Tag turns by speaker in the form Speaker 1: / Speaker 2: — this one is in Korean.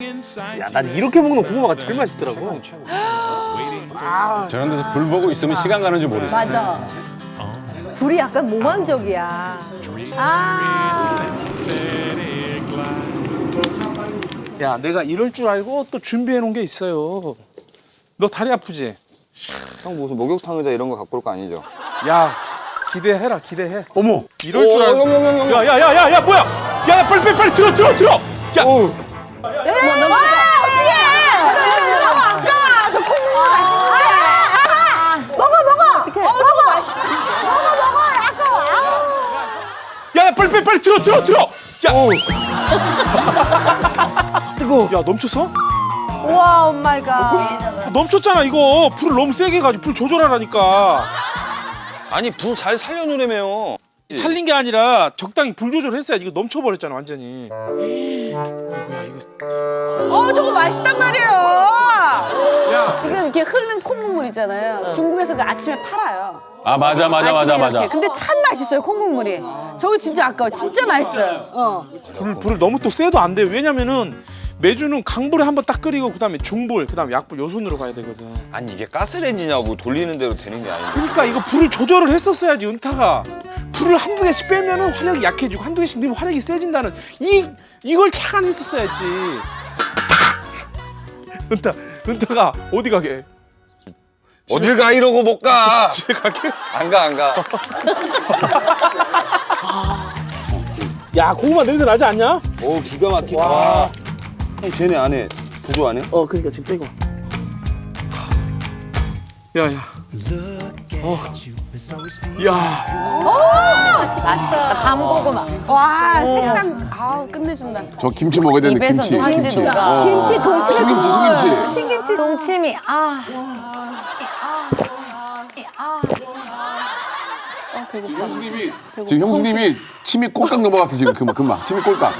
Speaker 1: 야, 난 이렇게 먹는 고구마가 제일 맛있더라고.
Speaker 2: 저런 데서 불 보고 있으면 시간 가는 줄 모르지.
Speaker 3: 맞아. 불이 약간 몽환적이야. 아.
Speaker 1: 야, 내가 이럴 줄 알고 또 준비해 놓은 게 있어요. 너 다리 아프지?
Speaker 4: 형 무슨 목욕탕 의자 이런 거 갖고 올 거 아니죠?
Speaker 1: 야, 기대해라, 기대해.
Speaker 4: 어머!
Speaker 1: 이럴 줄 알고.
Speaker 4: 형.
Speaker 1: 야, 뭐야? 야, 빨리 들어. 야,
Speaker 4: 어우.
Speaker 1: 야, 빨리 들어. 야, 뜨거워. 야, 넘쳤어?
Speaker 3: 우와, 오마이갓.
Speaker 1: 넘쳤잖아, 이거. 불을 너무 세게 해가지고 불 조절하라니까.
Speaker 4: 아니 불 잘 살려놓으래매요.
Speaker 1: 살린 게 아니라 적당히 불 조절했어야지. 이거 넘쳐버렸잖아, 완전히. 아이고야, 이거.
Speaker 5: 저거 맛있단 말이에요.
Speaker 1: 야,
Speaker 5: 지금 이렇게 흐르는 콩국물 있잖아요. 중국에서 그 아침에 팔아요.
Speaker 2: 아 맞아.
Speaker 5: 아침에 이렇게. 근데 참 맛있어요, 콩국물이. 저거 진짜 아까워. 진짜 맛있어요.
Speaker 1: 불을 너무 또 세도 안 돼. 왜냐면은 매주는 강불에 한번 딱 끓이고 그다음에 중불, 그다음에 약불 요 순으로 가야 되거든.
Speaker 4: 아니 이게 가스레인지냐고 돌리는 대로 되는 게 아니고.
Speaker 1: 그러니까 이거 불을 조절을 했었어야지, 은타가. 불을 한두 개씩 빼면은 화력이 약해지고 한두 개씩 넣으면 화력이 세진다는 이걸 착안했었어야지. 은타가 어디 가게?
Speaker 4: 어딜 가 이러고 못 가.
Speaker 1: 집에 가게?
Speaker 4: 안 가.
Speaker 1: 야, 고구마 냄새 나지 않냐?
Speaker 4: 오 기가 막히다. 와. 형 쟤네 안에 부조 안에?
Speaker 1: 그러니까 지금 빼고. 야. 야,
Speaker 3: 맛있겠다. 밤고구마.
Speaker 5: 와, 색감. 끝내준다.
Speaker 6: 저 김치 먹어야 되는데
Speaker 3: 입에서
Speaker 6: 김치.
Speaker 3: 녹아지는 거.
Speaker 5: 김치, 동치미.
Speaker 6: 신김치.
Speaker 3: 신김치. 동치미. 아.
Speaker 6: 지금 형수님이 침이 꼴깍 넘어갔어 지금 금방 침이 꼴깍.